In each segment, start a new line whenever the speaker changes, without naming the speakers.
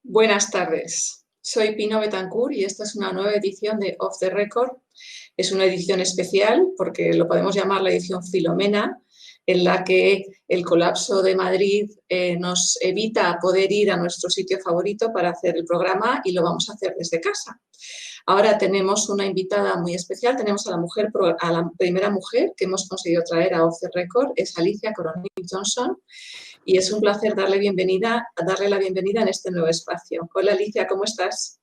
Buenas tardes, soy Pino Betancourt y esta es una nueva edición de Off the Record. Es una edición especial porque lo podemos llamar la edición Filomena, en la que el colapso de Madrid nos evita poder ir a nuestro sitio favorito para hacer el programa y lo vamos a hacer desde casa. Ahora tenemos una invitada muy especial, tenemos a la primera mujer que hemos conseguido traer a Off the Record, es Alicia Coronel Johnson, y es un placer darle la bienvenida en este nuevo espacio. Hola Alicia, ¿cómo estás?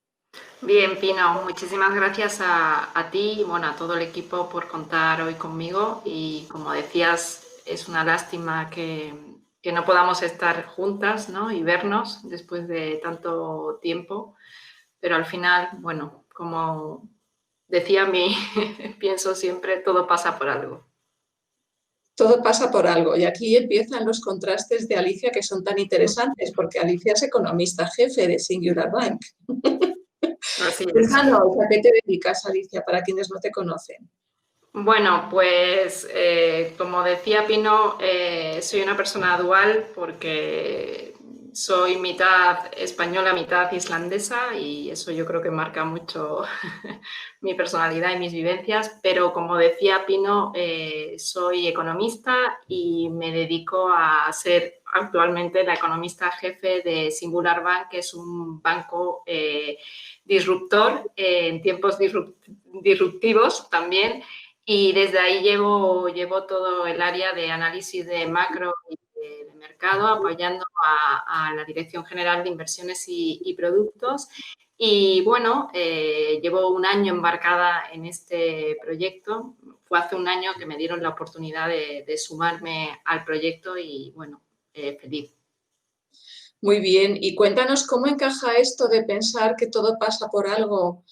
Bien, Pino, muchísimas gracias a ti y bueno, a todo el equipo por contar hoy conmigo. Y como decías, es una lástima que no podamos estar juntas, ¿no? Y vernos después de tanto tiempo. Pero al final, bueno, como decía mi, pienso siempre, todo pasa por algo.
Todo pasa por algo y aquí empiezan los contrastes de Alicia que son tan interesantes porque Alicia es economista jefe de Singular Bank.
Así es.
Cuéntanos, ¿a qué te dedicas, Alicia, para quienes no te conocen?
Bueno, pues como decía Pino, soy una persona dual porque soy mitad española, mitad islandesa y eso yo creo que marca mucho mi personalidad y mis vivencias, pero como decía Pino, soy economista y me dedico a ser actualmente la economista jefe de Singular Bank, que es un banco disruptor en tiempos disruptivos también, y desde ahí llevo todo el área de análisis de macro y de mercado, apoyando a la Dirección General de Inversiones y Productos. Y bueno, llevo un año embarcada en este proyecto. Fue hace un año que me dieron la oportunidad de sumarme al proyecto y bueno, feliz.
Muy bien, y cuéntanos cómo encaja esto de pensar que todo pasa por algo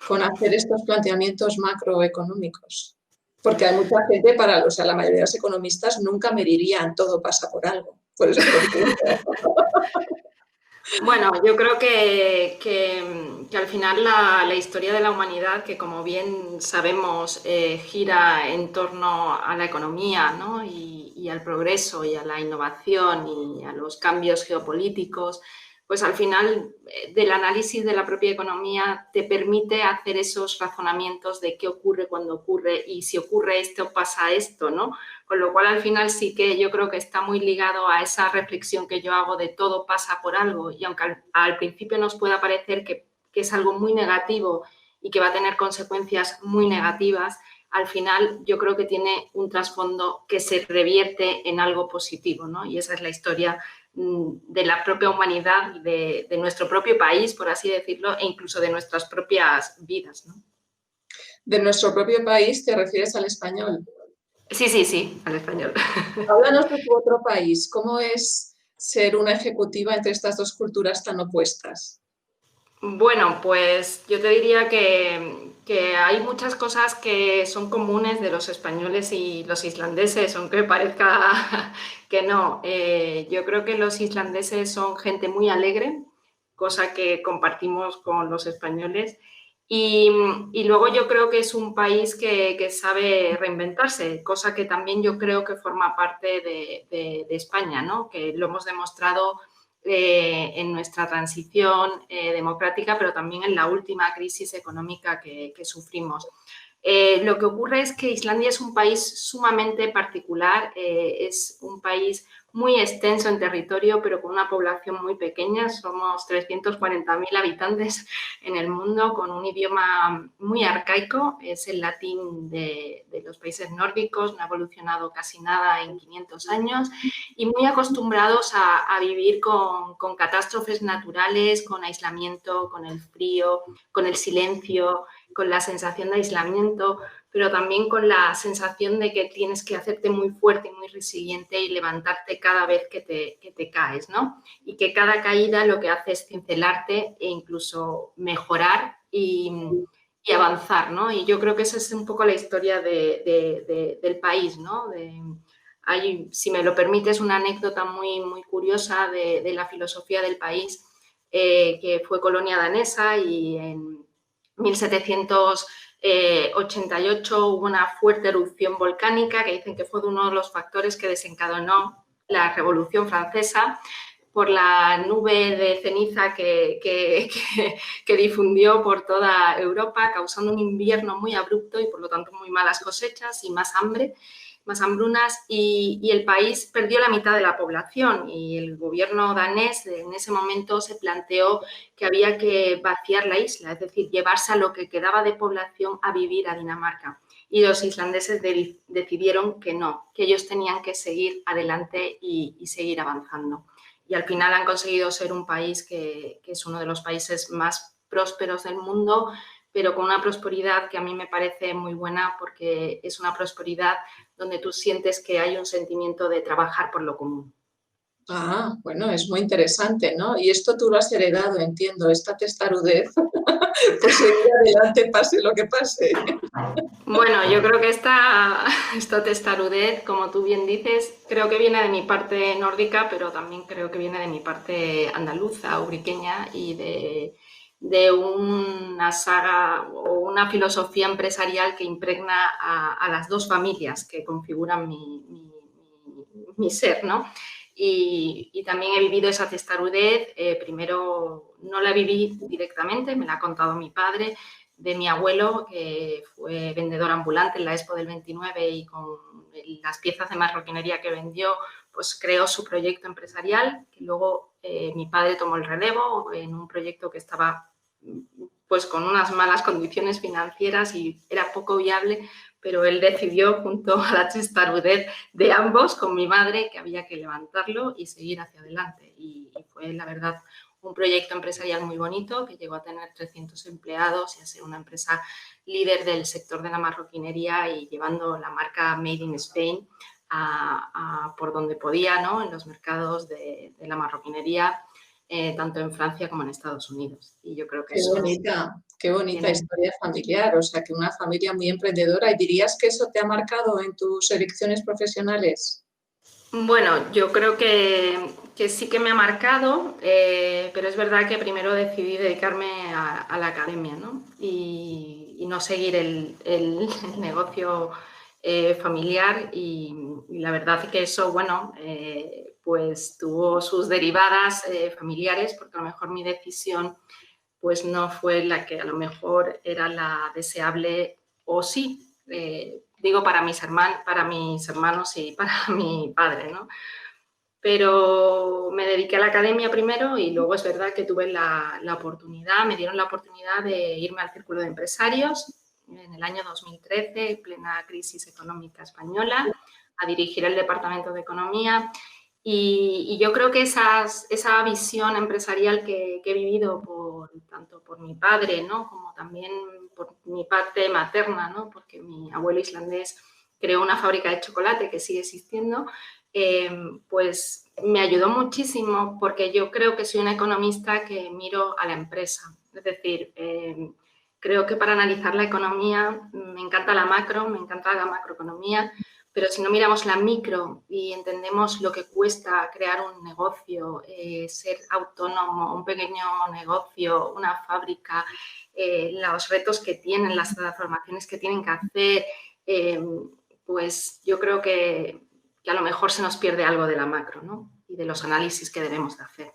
con hacer estos planteamientos macroeconómicos. Porque hay mucha gente o sea, la mayoría de los economistas nunca me dirían todo pasa por algo. Por eso te pregunto.
Bueno, yo creo que al final la historia de la humanidad, que como bien sabemos gira en torno a la economía, ¿no? Y al progreso y a la innovación y a los cambios geopolíticos, pues al final del análisis de la propia economía te permite hacer esos razonamientos de qué ocurre cuando ocurre y si ocurre esto pasa esto, ¿no? Con lo cual, al final sí que yo creo que está muy ligado a esa reflexión que yo hago de todo pasa por algo. Y aunque al principio nos pueda parecer que es algo muy negativo y que va a tener consecuencias muy negativas, al final yo creo que tiene un trasfondo que se revierte en algo positivo, ¿no? Y esa es la historia de la propia humanidad, de nuestro propio país, por así decirlo, e incluso de nuestras propias vidas, ¿no?
De nuestro propio país te refieres al español.
Sí, sí, sí, al español.
Háblanos de tu otro país. ¿Cómo es ser una ejecutiva entre estas dos culturas tan opuestas?
Bueno, pues yo te diría que hay muchas cosas que son comunes de los españoles y los islandeses, aunque parezca que no. Yo creo que los islandeses son gente muy alegre, cosa que compartimos con los españoles. Y, y luego yo creo que es un país que sabe reinventarse, cosa que también yo creo que forma parte de España, ¿no? Que lo hemos demostrado en nuestra transición democrática, pero también en la última crisis económica que sufrimos. Lo que ocurre es que Islandia es un país sumamente particular, es un país muy extenso en territorio, pero con una población muy pequeña. Somos 340.000 habitantes en el mundo, con un idioma muy arcaico, es el latín de los países nórdicos, no ha evolucionado casi nada en 500 años, y muy acostumbrados a vivir con catástrofes naturales, con aislamiento, con el frío, con el silencio, con la sensación de aislamiento, pero también con la sensación de que tienes que hacerte muy fuerte y muy resiliente y levantarte cada vez que te caes, ¿no? Y que cada caída lo que hace es cincelarte e incluso mejorar y avanzar, ¿no? Y yo creo que esa es un poco la historia del país, ¿no? Hay, si me lo permites, una anécdota muy curiosa de la filosofía del país, que fue colonia danesa y en 1788 hubo una fuerte erupción volcánica que dicen que fue uno de los factores que desencadenó la Revolución Francesa, por la nube de ceniza que difundió por toda Europa, causando un invierno muy abrupto y, por lo tanto, muy malas cosechas y más hambre, más hambrunas, y el país perdió la mitad de la población, y el gobierno danés en ese momento se planteó que había que vaciar la isla, es decir, llevarse a lo que quedaba de población a vivir a Dinamarca. Y los islandeses decidieron que no, que ellos tenían que seguir adelante y seguir avanzando. Y al final han conseguido ser un país que es uno de los países más prósperos del mundo, pero con una prosperidad que a mí me parece muy buena, porque es una prosperidad donde tú sientes que hay un sentimiento de trabajar por lo común.
Ah, bueno, es muy interesante, ¿no? Y esto tú lo has heredado, entiendo, esta testarudez por seguir adelante, pase lo que pase.
Bueno, yo creo que esta testarudez, como tú bien dices, creo que viene de mi parte nórdica, pero también creo que viene de mi parte andaluza, ubriqueña, y de una saga o una filosofía empresarial que impregna a las dos familias que configuran mi ser, ¿no? Y también he vivido esa testarudez. Primero no la viví directamente, me la ha contado mi padre, de mi abuelo, que fue vendedor ambulante en la Expo del 29, y con las piezas de marroquinería que vendió, pues creó su proyecto empresarial, que luego mi padre tomó el relevo en un proyecto que estaba pues con unas malas condiciones financieras y era poco viable, pero él decidió, junto a la testarudez de ambos, con mi madre, que había que levantarlo y seguir hacia adelante. Y fue, la verdad, un proyecto empresarial muy bonito, que llegó a tener 300 empleados y a ser una empresa líder del sector de la marroquinería, y llevando la marca Made in Spain por donde podía, ¿no? En los mercados de la marroquinería, tanto en Francia como en Estados Unidos. Y yo creo que eso
Qué bonita
tiene...
historia familiar, o sea, que una familia muy emprendedora. ¿Y dirías que eso te ha marcado en tus elecciones profesionales?
Bueno, yo creo que sí que me ha marcado, pero es verdad que primero decidí dedicarme a la academia, ¿no? Y no seguir el negocio familiar, y la verdad es que eso, bueno, pues tuvo sus derivadas familiares, porque a lo mejor mi decisión pues no fue la que a lo mejor era la deseable, o sí, digo para mis hermanos y para mi padre, ¿no? Pero me dediqué a la academia primero, y luego es verdad que tuve la oportunidad, me dieron la oportunidad de irme al Círculo de Empresarios en el año 2013, en plena crisis económica española, a dirigir el Departamento de Economía. Y yo creo que esa visión empresarial que he vivido tanto por mi padre, ¿no?, como también por mi parte materna, ¿no?, porque mi abuelo islandés creó una fábrica de chocolate que sigue existiendo, pues me ayudó muchísimo, porque yo creo que soy una economista que miro a la empresa. Es decir, creo que para analizar la economía me encanta la macroeconomía, pero si no miramos la micro y entendemos lo que cuesta crear un negocio, ser autónomo, un pequeño negocio, una fábrica, los retos que tienen, las transformaciones que tienen que hacer, pues yo creo que a lo mejor se nos pierde algo de la macro, ¿no?, y de los análisis que debemos de hacer.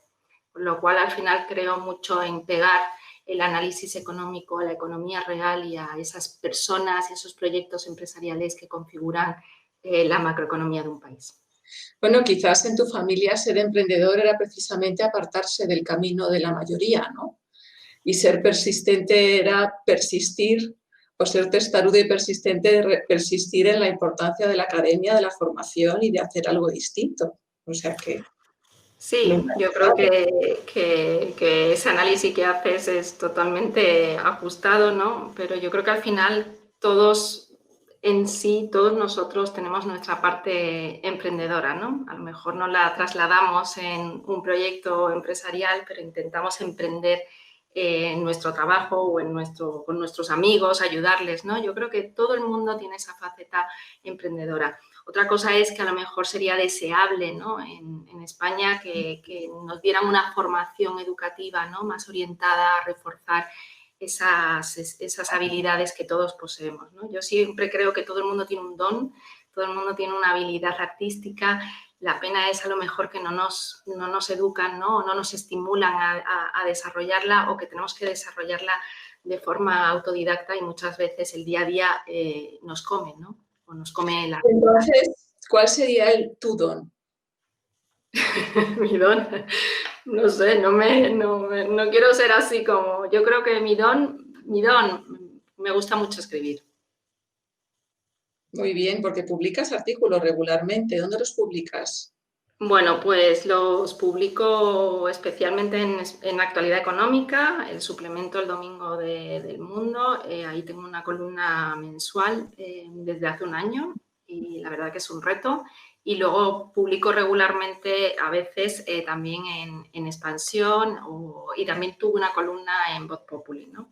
Con lo cual, al final, creo mucho en pegar el análisis económico a la economía real y a esas personas y esos proyectos empresariales que configuran la macroeconomía de un país.
Bueno, quizás en tu familia ser emprendedor era precisamente apartarse del camino de la mayoría, ¿no? Y ser persistente era persistir, o ser testarudo y persistente, persistir en la importancia de la academia, de la formación y de hacer algo distinto. O sea que...
Sí, yo creo que ese análisis que haces es totalmente ajustado, ¿no? Pero yo creo que al final todos en sí, todos nosotros tenemos nuestra parte emprendedora, ¿no? A lo mejor no la trasladamos en un proyecto empresarial, pero intentamos emprender en nuestro trabajo o con nuestros amigos, ayudarles, ¿no? Yo creo que todo el mundo tiene esa faceta emprendedora. Otra cosa es que a lo mejor sería deseable, ¿no?, en España que nos dieran una formación educativa, ¿no?, más orientada a reforzar esas habilidades que todos poseemos, ¿no? Yo siempre creo que todo el mundo tiene un don, todo el mundo tiene una habilidad artística, La pena es a lo mejor que no nos educan, ¿no? O no nos estimulan a desarrollarla, o que tenemos que desarrollarla de forma autodidacta, y muchas veces el día a día nos come, ¿no? O nos come la...
Entonces, ¿cuál sería tu don?
Mi don, no sé, no quiero ser así como... Yo creo que mi don, me gusta mucho escribir.
Muy bien, porque publicas artículos regularmente. ¿Dónde los publicas?
Bueno, pues los publico especialmente en Actualidad Económica, el suplemento El Domingo del Mundo. Ahí tengo una columna mensual desde hace un año, y la verdad que es un reto. Y luego publico regularmente, a veces también en Expansión, y también tuve una columna en Voz Populi, ¿no?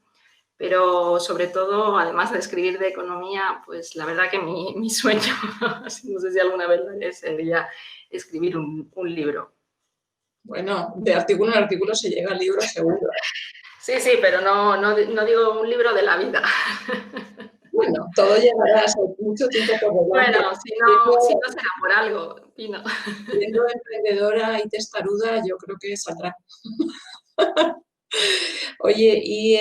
Pero sobre todo, además de escribir de economía, pues la verdad que mi sueño, no sé si alguna vez lo haré, sería escribir un libro.
Bueno, de artículo en artículo se llega al libro seguro.
Sí, sí, pero no digo un libro de la vida.
Bueno, todo llegará, mucho tiempo por delante.
Bueno, si no será por algo, Pino.
Siendo emprendedora y testaruda, yo creo que saldrá. Oye, ¿y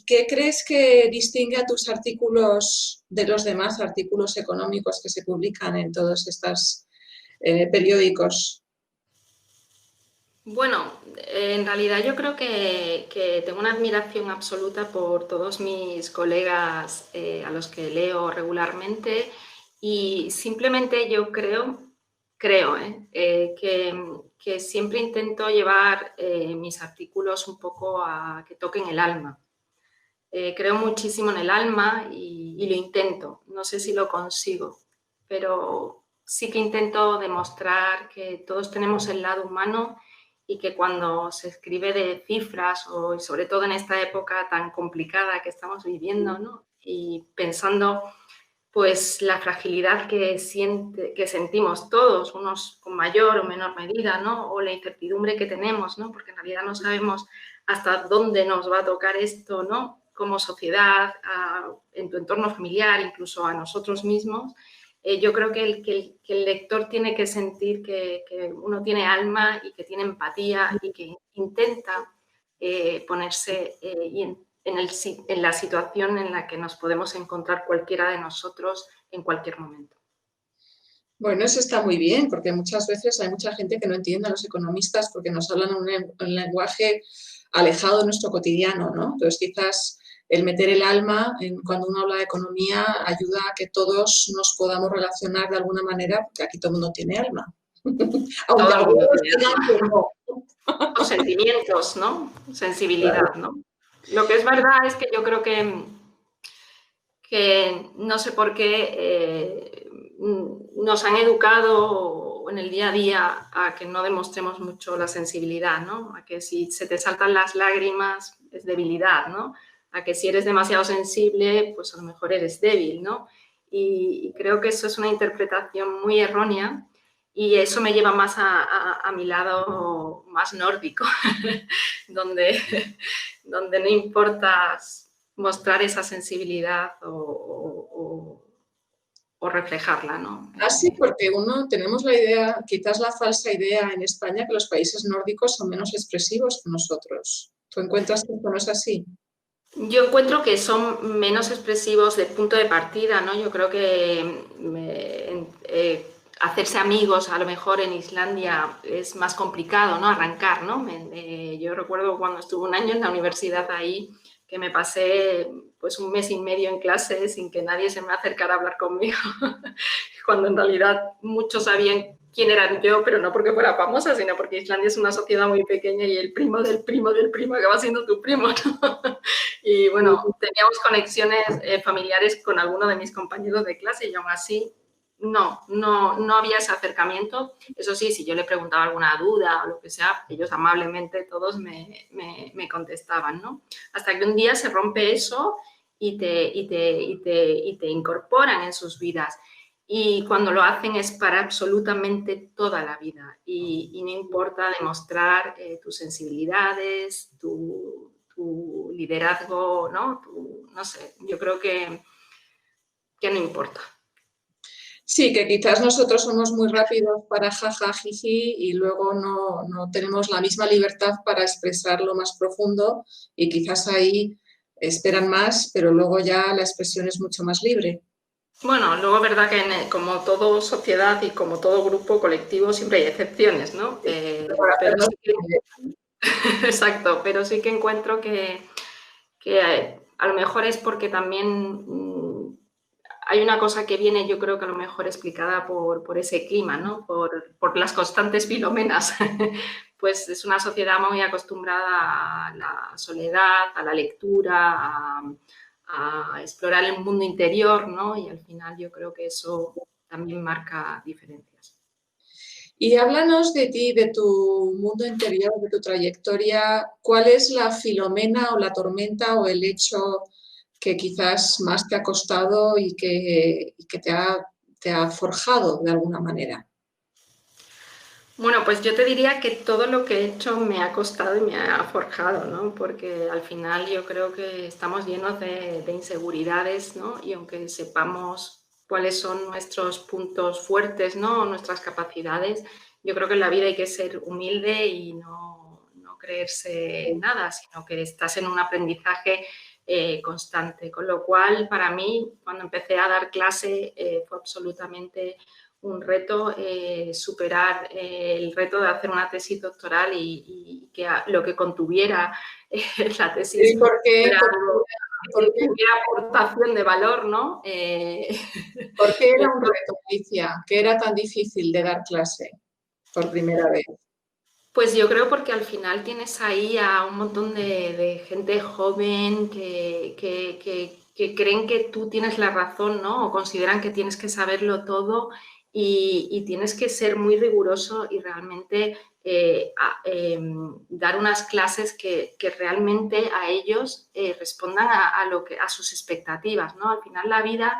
qué crees que distingue a tus artículos de los demás artículos económicos que se publican en todos estos periódicos?
Bueno, en realidad yo creo que tengo una admiración absoluta por todos mis colegas a los que leo regularmente, y simplemente yo creo que siempre intento llevar mis artículos un poco a que toquen el alma. Creo muchísimo en el alma, y lo intento. No sé si lo consigo, pero sí que intento demostrar que todos tenemos el lado humano, y que cuando se escribe de cifras, o sobre todo en esta época tan complicada que estamos viviendo, ¿no? Y pensando pues la fragilidad que sentimos todos, unos con mayor o menor medida, ¿no? O la incertidumbre que tenemos, ¿no? Porque en realidad no sabemos hasta dónde nos va a tocar esto, ¿no? Como sociedad, en tu entorno familiar, incluso a nosotros mismos. Yo creo que el lector tiene que sentir que uno tiene alma, y que tiene empatía, y que intenta ponerse en la situación en la que nos podemos encontrar cualquiera de nosotros en cualquier momento.
Bueno, eso está muy bien, porque muchas veces hay mucha gente que no entiende a los economistas porque nos hablan un lenguaje alejado de nuestro cotidiano, ¿no? Entonces, quizás el meter el alma cuando uno habla de economía ayuda a que todos nos podamos relacionar de alguna manera, porque aquí todo el mundo tiene alma. Aunque
Todo el mundo
algunos
tiene
digan
alma.
que no.
O sentimientos, ¿no? Sensibilidad,
Claro.
¿no? Lo que es verdad es que yo creo que no sé por qué nos han educado en el día a día a que no demostremos mucho la sensibilidad, ¿no? A que si se te saltan las lágrimas es debilidad, ¿no? A que si eres demasiado sensible, pues a lo mejor eres débil, ¿no? Y creo que eso es una interpretación muy errónea, y eso me lleva más a mi lado más nórdico, donde no importa mostrar esa sensibilidad o reflejarla, ¿no?
Así porque tenemos la idea, quizás la falsa idea en España, que los países nórdicos son menos expresivos que nosotros. ¿Tú encuentras que esto no es así?
Yo encuentro que son menos expresivos de punto de partida, ¿no? Yo creo que hacerse amigos a lo mejor en Islandia es más complicado, ¿no? Arrancar, ¿no? Yo recuerdo cuando estuve un año en la universidad ahí, que me pasé pues un mes y medio en clase sin que nadie se me acercara a hablar conmigo, cuando en realidad muchos sabían quién era yo, pero no porque fuera famosa, sino porque Islandia es una sociedad muy pequeña, y el primo del primo del primo acaba siendo tu primo, ¿no? Y bueno, teníamos conexiones familiares con alguno de mis compañeros de clase, y aún así no había ese acercamiento. Eso sí, si yo le preguntaba alguna duda o lo que sea, ellos amablemente todos me contestaban, ¿no? Hasta que un día se rompe eso, y te incorporan en sus vidas. Y cuando lo hacen es para absolutamente toda la vida, y no importa demostrar tus sensibilidades, tu liderazgo, ¿no? No sé, yo creo que no importa.
Sí, que quizás nosotros somos muy rápidos para jaja, jiji y luego no tenemos la misma libertad para expresar lo más profundo y quizás ahí esperan más, pero luego ya la expresión es mucho más libre.
Bueno, luego es verdad que como todo sociedad y como todo grupo colectivo siempre hay excepciones, ¿no?
Por
Pero
hacernos
sí que, exacto, pero sí que encuentro que a lo mejor es porque también hay una cosa que viene, yo creo que a lo mejor explicada por ese clima, ¿no? Por las constantes filomenas. Pues es una sociedad muy acostumbrada a la soledad, a la lectura, a explorar el mundo interior, ¿no? Y al final yo creo que eso también marca diferencias.
Y háblanos de ti, de tu mundo interior, de tu trayectoria. ¿Cuál es la filomena o la tormenta o el hecho que quizás más te ha costado y que te ha forjado de alguna manera?
Bueno, pues yo te diría que todo lo que he hecho me ha costado y me ha forjado, ¿no? Porque al final yo creo que estamos llenos de inseguridades, ¿no? Y aunque sepamos cuáles son nuestros puntos fuertes, ¿no? Nuestras capacidades, yo creo que en la vida hay que ser humilde y no creerse nada, sino que estás en un aprendizaje constante. Con lo cual, para mí, cuando empecé a dar clase, fue absolutamente un reto superar el reto de hacer una tesis doctoral y que lo que contuviera la tesis
¿Y por qué,
fuera algo
por
que
qué-
tuviera aportación de valor, ¿no?
por qué era un reto, Alicia? ¿Que era tan difícil de dar clase por primera vez?
Pues yo creo porque al final tienes ahí a un montón de gente joven que creen que tú tienes la razón, ¿no? O consideran que tienes que saberlo todo y tienes que ser muy riguroso y realmente dar unas clases que realmente a ellos respondan a sus expectativas, ¿no? Al final la vida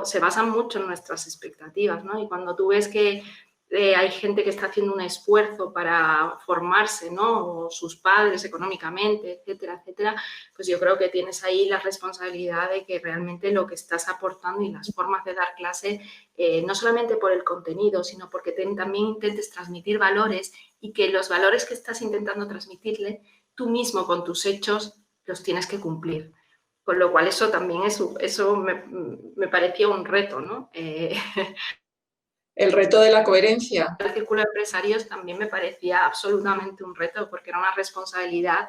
se basa mucho en nuestras expectativas, ¿no? Y cuando tú ves que hay gente que está haciendo un esfuerzo para formarse, ¿no? O sus padres económicamente, etcétera, etcétera, pues yo creo que tienes ahí la responsabilidad de que realmente lo que estás aportando y las formas de dar clase, no solamente por el contenido, sino porque también intentes transmitir valores y que los valores que estás intentando transmitirle, tú mismo con tus hechos los tienes que cumplir. Con lo cual eso también eso me parecía un reto, ¿no?
El reto de la coherencia.
El círculo de empresarios también me parecía absolutamente un reto porque era una responsabilidad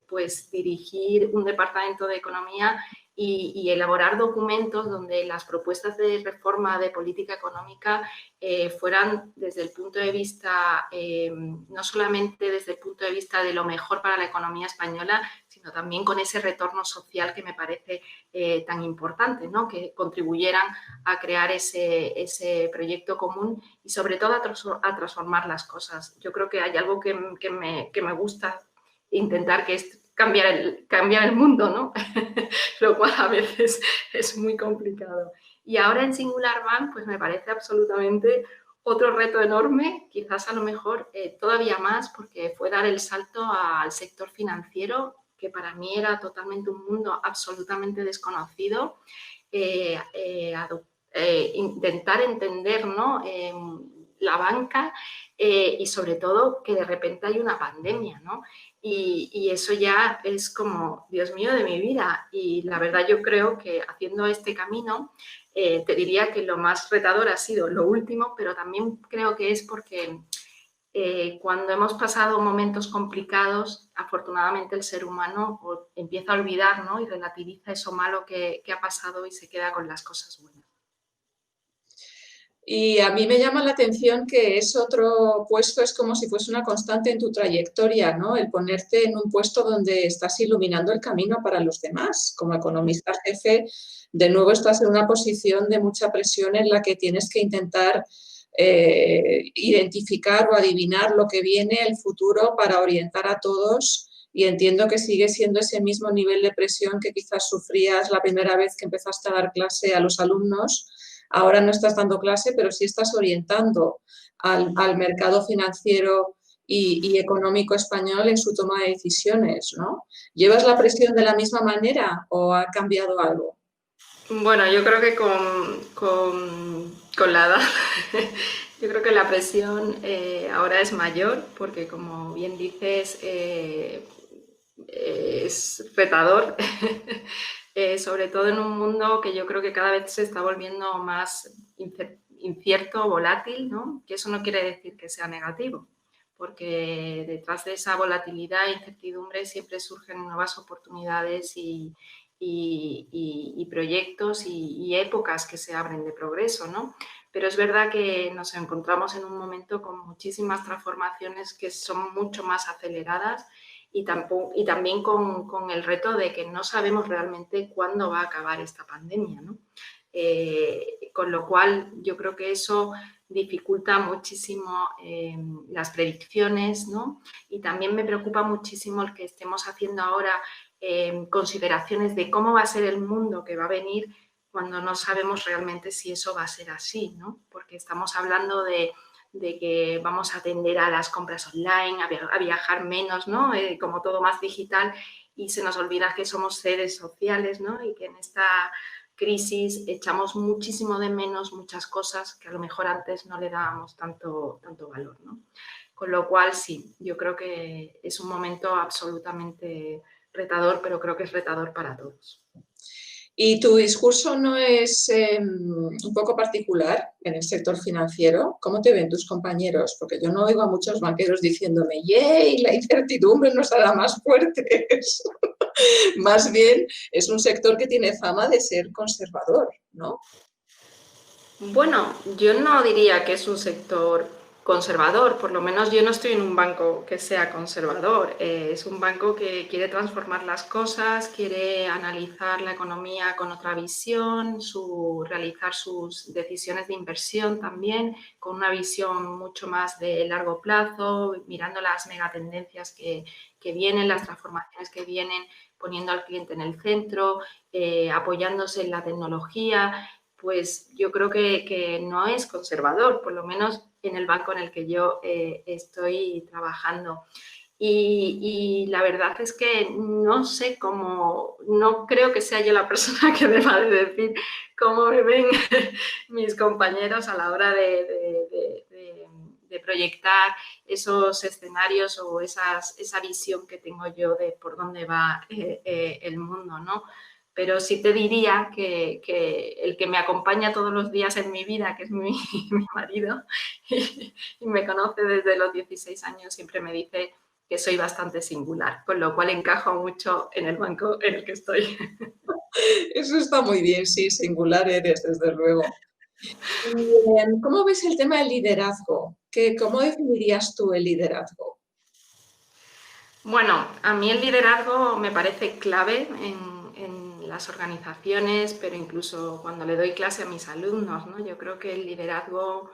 pues dirigir un departamento de economía y elaborar documentos donde las propuestas de reforma de política económica fueran desde el punto de vista, no solamente desde el punto de vista de lo mejor para la economía española, sino también con ese retorno social que me parece tan importante, ¿no? Que contribuyeran a crear ese proyecto común y sobre todo a transformar las cosas. Yo creo que hay algo que me gusta intentar, que es cambiar el mundo, ¿no? Lo cual a veces es muy complicado. Y ahora en Singular Bank, pues me parece absolutamente otro reto enorme, quizás a lo mejor todavía más, porque fue dar el salto al sector financiero, que para mí era totalmente un mundo absolutamente desconocido, intentar entender, ¿no? La banca y sobre todo que de repente hay una pandemia, ¿no? Y eso ya es como, Dios mío, de mi vida. Y la verdad yo creo que haciendo este camino, te diría que lo más retador ha sido lo último, pero también creo que es porque cuando hemos pasado momentos complicados, afortunadamente el ser humano empieza a olvidar, ¿no? Y relativiza eso malo que ha pasado y se queda con las cosas buenas.
Y a mí me llama la atención que es otro puesto, es como si fuese una constante en tu trayectoria, ¿no? El ponerte en un puesto donde estás iluminando el camino para los demás. Como economista jefe, de nuevo estás en una posición de mucha presión en la que tienes que intentar identificar o adivinar lo que viene, el futuro, para orientar a todos. Y entiendo que sigue siendo ese mismo nivel de presión que quizás sufrías la primera vez que empezaste a dar clase a los alumnos. Ahora no estás dando clase, pero sí estás orientando al mercado financiero y económico español en su toma de decisiones, ¿no? ¿Llevas la presión de la misma manera o ha cambiado algo?
Bueno, yo creo que con la edad, yo creo que la presión ahora es mayor porque, como bien dices, es retador, sobre todo en un mundo que yo creo que cada vez se está volviendo más incierto, volátil, ¿no? Que eso no quiere decir que sea negativo, porque detrás de esa volatilidad e incertidumbre siempre surgen nuevas oportunidades y proyectos y épocas que se abren de progreso, ¿no? Pero es verdad que nos encontramos en un momento con muchísimas transformaciones que son mucho más aceleradas y también con el reto de que no sabemos realmente cuándo va a acabar esta pandemia, ¿no? Con lo cual yo creo que eso dificulta muchísimo las predicciones, ¿no? Y también me preocupa muchísimo el que estemos haciendo ahora consideraciones de cómo va a ser el mundo que va a venir cuando no sabemos realmente si eso va a ser así, ¿no? Porque estamos hablando de que vamos a atender a las compras online, a viajar menos, ¿no? Como todo más digital, y se nos olvida que somos seres sociales, ¿no? Y que en esta crisis echamos muchísimo de menos muchas cosas que a lo mejor antes no le dábamos tanto valor, ¿no? Con lo cual, sí, yo creo que es un momento absolutamente retador, pero creo que es retador para todos.
¿Y tu discurso no es un poco particular en el sector financiero? ¿Cómo te ven tus compañeros? Porque yo no oigo a muchos banqueros diciéndome, ¡yay! La incertidumbre nos hará más fuertes. Más bien es un sector que tiene fama de ser conservador, ¿no?
Bueno, yo no diría que es un sector conservador, por lo menos yo no estoy en un banco que sea conservador. Es un banco que quiere transformar las cosas, quiere analizar la economía con otra visión, realizar sus decisiones de inversión también con una visión mucho más de largo plazo, mirando las megatendencias que vienen, las transformaciones que vienen, poniendo al cliente en el centro, apoyándose en la tecnología. Pues yo creo que no es conservador, por lo menos en el banco en el que yo estoy trabajando. Y la verdad es que no sé cómo, no creo que sea yo la persona que deba de decir cómo me ven mis compañeros a la hora de proyectar esos escenarios o esa visión que tengo yo de por dónde va el mundo, ¿no? Pero sí te diría que el que me acompaña todos los días en mi vida, que es mi marido, y me conoce desde los 16 años, siempre me dice que soy bastante singular, con lo cual encajo mucho en el banco en el que estoy.
Eso está muy bien, sí, singular eres, desde luego. ¿Cómo ves el tema del liderazgo? ¿Cómo definirías tú el liderazgo?
Bueno, a mí el liderazgo me parece clave en las organizaciones, pero incluso cuando le doy clase a mis alumnos, ¿no? Yo creo que el liderazgo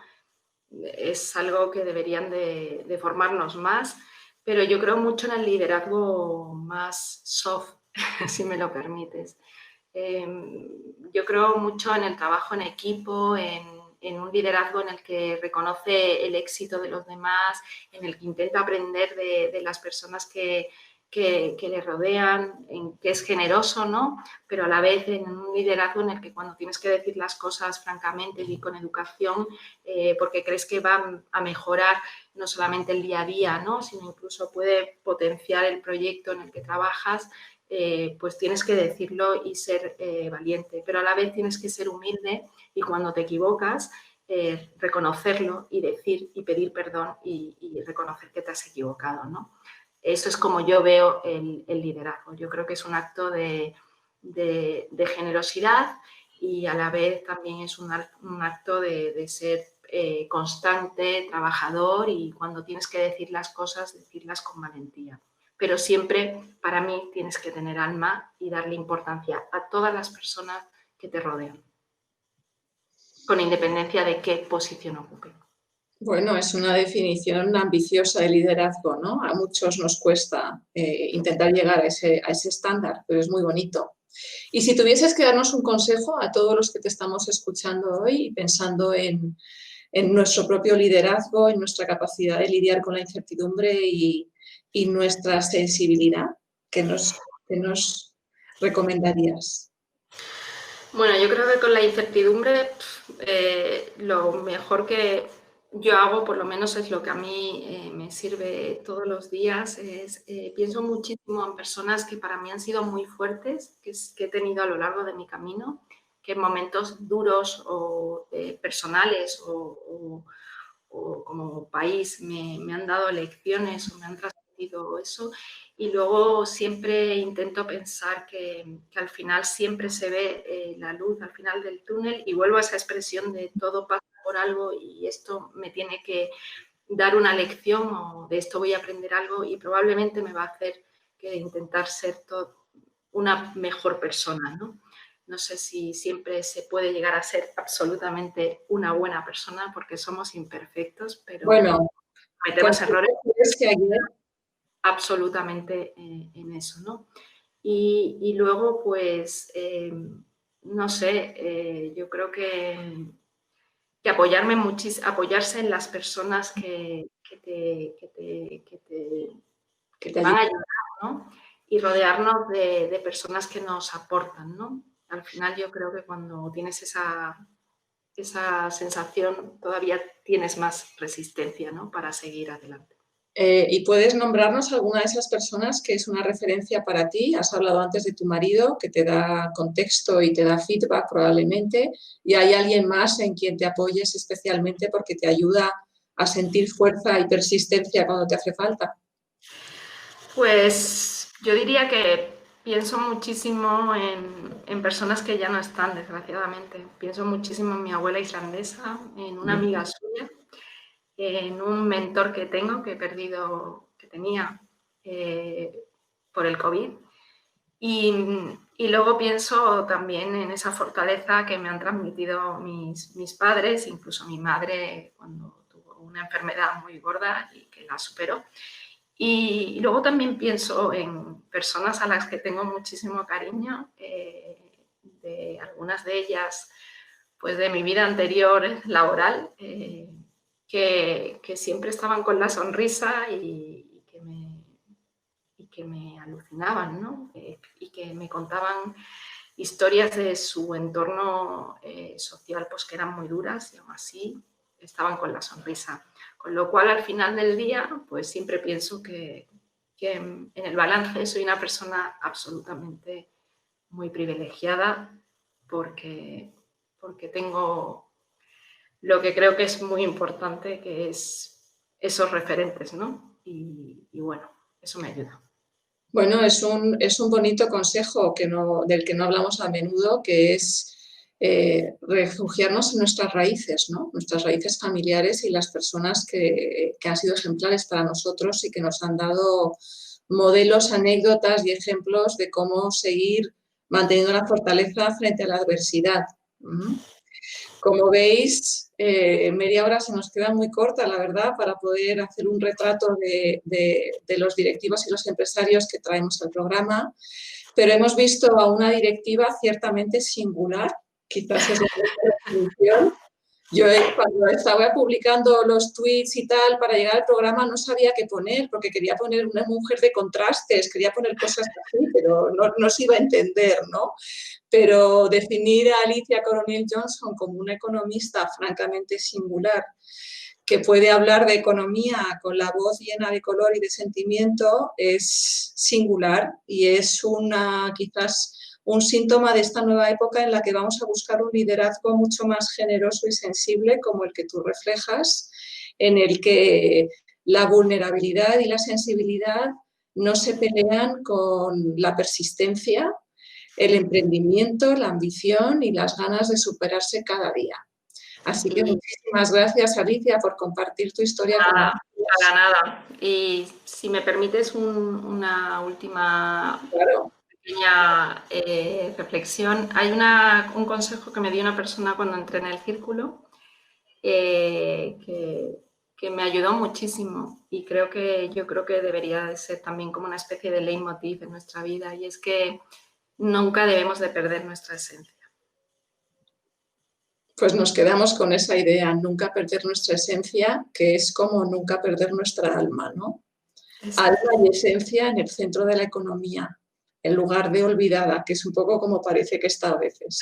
es algo que deberían de formarnos más, pero yo creo mucho en el liderazgo más soft, si me lo permites. Yo creo mucho en el trabajo en equipo, en un liderazgo en el que reconoce el éxito de los demás, en el que intenta aprender de las personas que le rodean, en que es generoso, ¿no? Pero a la vez en un liderazgo en el que cuando tienes que decir las cosas francamente y con educación, porque crees que va a mejorar no solamente el día a día, ¿no? Sino incluso puede potenciar el proyecto en el que trabajas, pues tienes que decirlo y ser valiente, pero a la vez tienes que ser humilde y cuando te equivocas, reconocerlo y decir y pedir perdón y reconocer que te has equivocado, ¿no? Eso es como yo veo el liderazgo. Yo creo que es un acto de generosidad y a la vez también es un acto de ser constante, trabajador y cuando tienes que decir las cosas, decirlas con valentía. Pero siempre, para mí, tienes que tener alma y darle importancia a todas las personas que te rodean, con independencia de qué posición ocupen.
Bueno, es una definición ambiciosa de liderazgo, ¿no? A muchos nos cuesta intentar llegar a ese estándar, pero es muy bonito. Y si tuvieses que darnos un consejo a todos los que te estamos escuchando hoy, pensando en nuestro propio liderazgo, en nuestra capacidad de lidiar con la incertidumbre y nuestra sensibilidad, ¿qué nos recomendarías?
Bueno, yo creo que con la incertidumbre lo mejor que yo hago, por lo menos es lo que a mí me sirve todos los días, es pienso muchísimo en personas que para mí han sido muy fuertes, que he tenido a lo largo de mi camino, que en momentos duros o personales o como país me han dado lecciones o me han transmitido eso. Y luego siempre intento pensar que al final siempre se ve la luz al final del túnel, y vuelvo a esa expresión de todo pasa por algo y esto me tiene que dar una lección, o de esto voy a aprender algo y probablemente me va a hacer que intentar ser una mejor persona, ¿no? No sé si siempre se puede llegar a ser absolutamente una buena persona, porque somos imperfectos, pero
Bueno,
cometemos errores
considero que es que ayer,
absolutamente en eso, ¿no? Y luego, pues, no sé, yo creo que apoyarse en las personas
que
que
te
te van
ayude.
a ayudar, ¿no? Y rodearnos de personas que nos aportan, ¿no? Al final yo creo que cuando tienes esa sensación todavía tienes más resistencia, ¿no? Para seguir adelante.
¿Y puedes nombrarnos alguna de esas personas que es una referencia para ti? Has hablado antes de tu marido, que te da contexto y te da feedback probablemente, y hay alguien más en quien te apoyes especialmente porque te ayuda a sentir fuerza y persistencia cuando te hace falta.
Pues yo diría que pienso muchísimo en personas que ya no están, desgraciadamente. Pienso muchísimo en mi abuela islandesa, en una amiga suya, en un mentor que tengo que he perdido, que tenía por el COVID. Y luego pienso también en esa fortaleza que me han transmitido mis padres, incluso mi madre cuando tuvo una enfermedad muy gorda y que la superó. Y luego también pienso en personas a las que tengo muchísimo cariño, de algunas de ellas, pues de mi vida anterior laboral, que siempre estaban con la sonrisa y que me alucinaban, ¿no? Y que me contaban historias de su entorno social, pues que eran muy duras y aún así estaban con la sonrisa. Con lo cual, al final del día, pues siempre pienso que en el balance soy una persona absolutamente muy privilegiada porque tengo lo que creo que es muy importante, que es esos referentes, ¿no? Y bueno, eso me ayuda.
Bueno, es un bonito consejo del que no hablamos a menudo, que es refugiarnos en nuestras raíces, ¿no? Nuestras raíces familiares y las personas que han sido ejemplares para nosotros y que nos han dado modelos, anécdotas y ejemplos de cómo seguir manteniendo la fortaleza frente a la adversidad. Como veis, media hora se nos queda muy corta, la verdad, para poder hacer un retrato de los directivos y los empresarios que traemos al programa, pero hemos visto a una directiva ciertamente singular, quizás es la mejor definición. Yo cuando estaba publicando los tweets y tal, para llegar al programa no sabía qué poner, porque quería poner una mujer de contrastes, quería poner cosas así, pero no se iba a entender, ¿no? Pero definir a Alicia Coronel Johnson como una economista francamente singular, que puede hablar de economía con la voz llena de color y de sentimiento, es singular y es quizás un síntoma de esta nueva época en la que vamos a buscar un liderazgo mucho más generoso y sensible como el que tú reflejas, en el que la vulnerabilidad y la sensibilidad no se pelean con la persistencia, el emprendimiento, la ambición y las ganas de superarse cada día. Así que
Y
muchísimas gracias, Alicia, por compartir tu historia con
nada,
nosotros.
para nada. Y si me permites una última
Claro.
pequeña reflexión, hay un consejo que me dio una persona cuando entré en el círculo, eh, que, que me ayudó muchísimo, y yo creo que debería de ser también como una especie de leitmotiv en nuestra vida, y es que nunca debemos de perder nuestra esencia.
Pues nos quedamos con esa idea, nunca perder nuestra esencia, que es como nunca perder nuestra alma, ¿no? Alma
Exacto.
y esencia en el centro de la economía, en lugar de olvidada, que es un poco como parece que está a veces.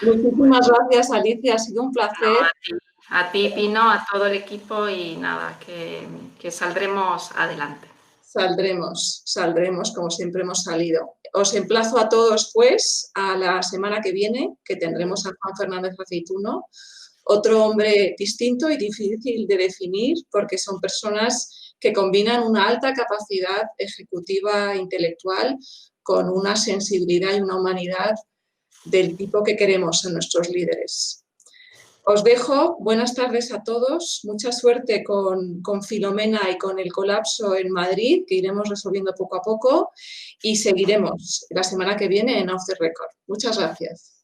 Muchísimas gracias, Alicia, ha sido un placer.
No, a ti, Pino, a todo el equipo y nada, que saldremos adelante.
Saldremos como siempre hemos salido. Os emplazo a todos, pues, a la semana que viene, que tendremos a Juan Fernández Aceituno, otro hombre distinto y difícil de definir, porque son personas que combinan una alta capacidad ejecutiva e intelectual con una sensibilidad y una humanidad del tipo que queremos en nuestros líderes. Os dejo, buenas tardes a todos, mucha suerte con Filomena y con el colapso en Madrid, que iremos resolviendo poco a poco, y seguiremos la semana que viene en Off the Record. Muchas gracias.